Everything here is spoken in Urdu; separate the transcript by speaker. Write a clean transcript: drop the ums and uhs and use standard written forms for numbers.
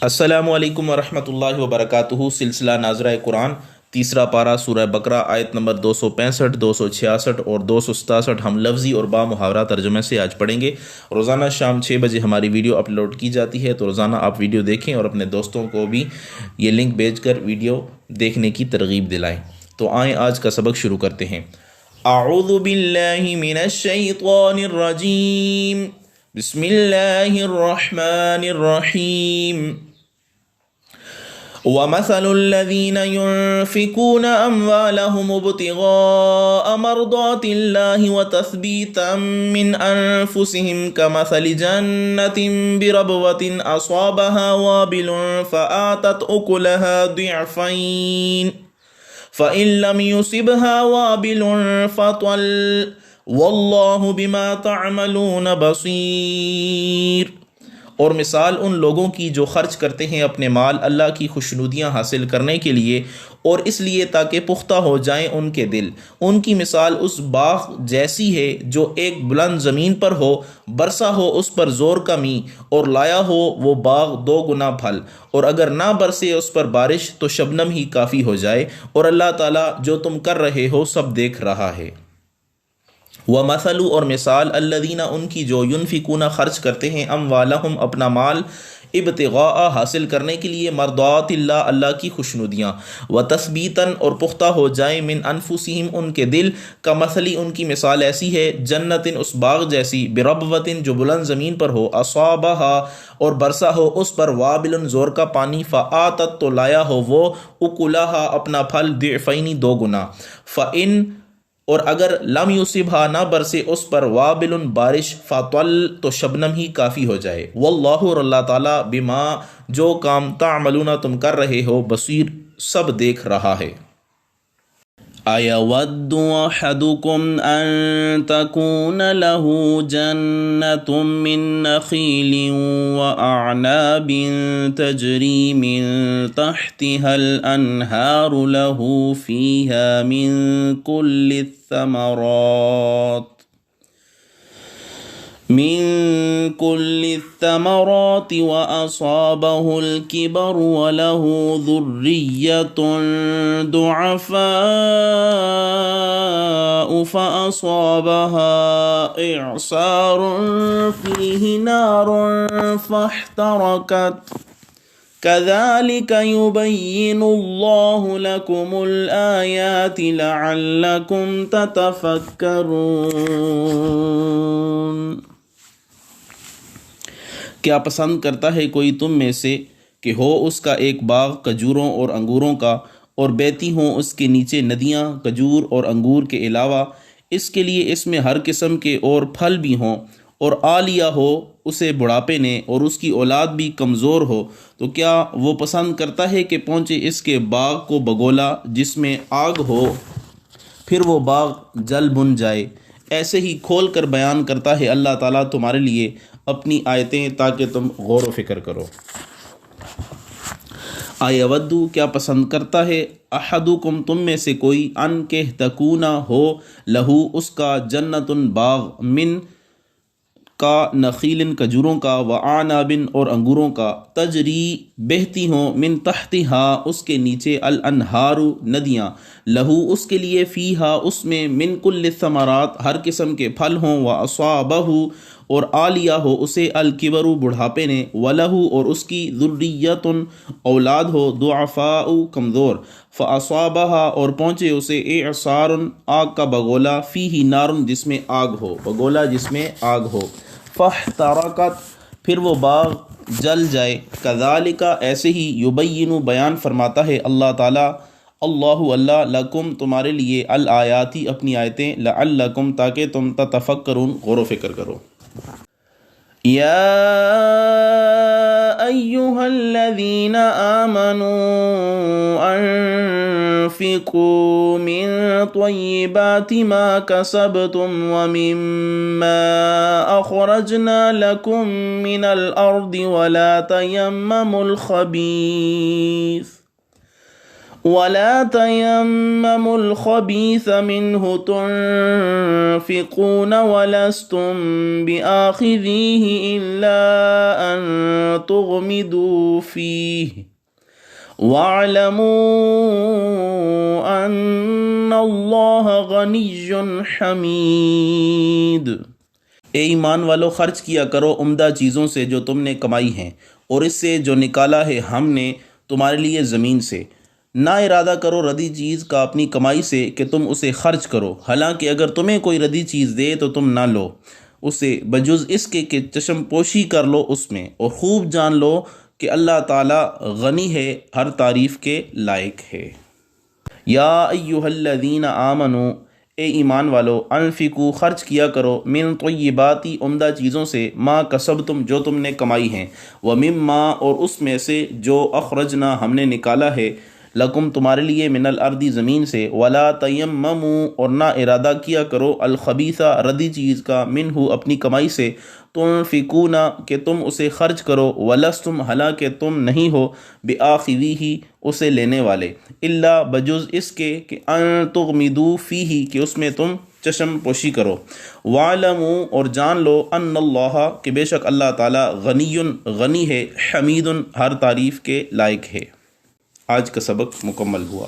Speaker 1: السلام علیکم ورحمۃ اللہ وبرکاتہ۔ سلسلہ ناظرہ قرآن، تیسرا پارہ، سورہ بقرہ، آیت نمبر 265، 266 اور 267 ہم لفظی اور با محاورہ ترجمے سے آج پڑھیں گے۔ روزانہ شام 6 بجے ہماری ویڈیو اپلوڈ کی جاتی ہے، تو روزانہ آپ ویڈیو دیکھیں اور اپنے دوستوں کو بھی یہ لنک بھیج کر ویڈیو دیکھنے کی ترغیب دلائیں۔ تو آئیں آج کا سبق شروع کرتے ہیں۔ اعوذ باللہ من الشیطان الرجیم، بسم اللہ الرحمن الرحیم۔ وَمَثَلُ الَّذِينَ يُنْفِقُونَ أَمْوَالَهُمُ ابْتِغَاءَ مَرْضَاتِ اللَّهِ وَتَثْبِيتًا مِنْ أَنْفُسِهِمْ كَمَثَلِ جَنَّةٍ بِرَبْوَةٍ أَصَابَهَا وَابِلٌ فَآتَتْ أُكُلَهَا ضِعْفَيْنِ فَإِنْ لَمْ يُصِبْهَا وَابِلٌ فَطَلٌّ وَاللَّهُ بِمَا تَعْمَلُونَ بَصِيرٌ۔ اور مثال ان لوگوں کی جو خرچ کرتے ہیں اپنے مال اللہ کی خوشنودیاں حاصل کرنے کے لیے اور اس لیے تاکہ پختہ ہو جائیں ان کے دل، ان کی مثال اس باغ جیسی ہے جو ایک بلند زمین پر ہو، برسا ہو اس پر زور کا میںہ اور لایا ہو وہ باغ 2 گنا پھل، اور اگر نہ برسے اس پر بارش تو شبنم ہی کافی ہو جائے، اور اللہ تعالیٰ جو تم کر رہے ہو سب دیکھ رہا ہے۔ وَمَثَلُ اور مثال الذین ان کی جو ینفقون خرچ کرتے ہیں اموالہم اپنا مال ابتغاء حاصل کرنے کے لیے مرضات اللہ اللہ کی خوشنودیاں وتثبیتاً اور پختہ ہو جائیں من انفسہم ان کے دل کمثلی ان کی مثال ایسی ہے جنتن اس باغ جیسی بربوتن جو بلند زمین پر ہو اصابہا اور برسا ہو اس پر وابل زور کا پانی فآتت تو لایا ہو وہ اکلہا اپنا پھل ضعفین 2 گنا فإن اور اگر لم یصبھا نہ برسے اس پر وابل بارش فطل تو شبنم ہی کافی ہو جائے۔ واللہ اور اللہ تعالیٰ بما جو کام تعملون تم کر رہے ہو بصیر سب دیکھ رہا ہے۔
Speaker 2: أَيَوَدُّ أَحَدُكُمْ أَن تَكُونَ لَهُ جَنَّةٌ مِّن نَّخِيلٍ وَأَعْنَابٍ تَجْرِي مِن تَحْتِهَا الْأَنْهَارُ لَهُ فِيهَا من كل الثمرات وأصابه الكبر وله ذرية ضعفاء فأصابها إعصار فيه نار فاحترقت كذلك يبين الله لكم الآيات لعلكم تتفكرون۔
Speaker 1: کیا پسند کرتا ہے کوئی تم میں سے کہ ہو اس کا ایک باغ کھجوروں اور انگوروں کا، اور بیتی ہوں اس کے نیچے ندیاں کھجور اور انگور کے علاوہ، اس کے لیے اس میں ہر قسم کے اور پھل بھی ہوں، اور آ لیا ہو اسے بڑھاپے نے اور اس کی اولاد بھی کمزور ہو، تو کیا وہ پسند کرتا ہے کہ پہنچے اس کے باغ کو بگولا جس میں آگ ہو، پھر وہ باغ جل بن جائے؟ ایسے ہی کھول کر بیان کرتا ہے اللہ تعالیٰ تمہارے لیے اپنی آیتیں تاکہ تم غور و فکر کرو۔ ایودو کیا پسند کرتا ہے احدکم تم میں سے کوئی ان کہ تکونا ہو لہو اس کا جنتن باغ من کا نخیل کھجوروں کا وعناب اور انگوروں کا تجری بہتی ہوں من تحتہا اس کے نیچے الانہار ندیاں لہو اس کے لیے فیہا اس میں من کل الثمرات ہر قسم کے پھل ہوں واصابہ اور آ لیا ہو اسے الکبر بڑھاپے نے ولہ اور اس کی ذریۃ اولاد ہو ضعفاء کمزور فاصابہ اور پہنچے اسے اعصار آگ کا بگولا فیہ نار جس میں آگ ہو، بگولا جس میں آگ ہو، فاحترقت پھر وہ باغ جل جائے، کذالک ایسے ہی یبین بیان فرماتا ہے اللہ تعالیٰ اللہ لکم تمہارے لیے الآیاتی اپنی آیتیں لعلکم تاکہ تم تتفکرون غور و فکر کرو۔
Speaker 2: یا ایہا الذین آمنوا انفقوا من طیبات ما کسبتم ومما اخرجنا لکم من الارض ولا تیمموا الخبیث ولا تيمموا الخبيث منه تنفقون ولستم بآخذيه إلا أن تغمضوا فيه واعلموا أن الله غني حميد۔
Speaker 1: اے ایمان والو، خرچ کیا کرو عمدہ چیزوں سے جو تم نے کمائی ہیں، اور اس سے جو نکالا ہے ہم نے تمہارے لیے زمین سے۔ نہ ارادہ کرو ردی چیز کا اپنی کمائی سے کہ تم اسے خرچ کرو، حالانکہ اگر تمہیں کوئی ردی چیز دے تو تم نہ لو اسے، بجز اس کے کہ چشم پوشی کر لو اس میں، اور خوب جان لو کہ اللہ تعالیٰ غنی ہے، ہر تعریف کے لائق ہے۔ یا ایہا الذین آمنو، اے ایمان والو، انفقو خرچ کیا کرو، من طیباتی عمدہ چیزوں سے، ما کسبتم جو تم نے کمائی ہیں، ومما اور اس میں سے جو اخرجنا ہم نے نکالا ہے، لکم تمہارے لیے، من الارض زمین سے، ولا تیمموا اور نہ ارادہ کیا کرو، الخبیثہ ردی چیز کا، منہ اپنی کمائی سے، تنفقون کہ تم اسے خرچ کرو، ولستم حالانکہ تم نہیں ہو، بآخذیہ اسے لینے والے، الا بجز اس کے کہ ان تغمضوا فیہ کہ اس میں تم چشم پوشی کرو، وَاعْلَمُوا اور جان لو، ان اللہ کہ بے شک اللہ تعالیٰ غنی غنی ہے، حمید ہر تعریف کے لائق ہے۔ آج کا سبق مکمل ہوا۔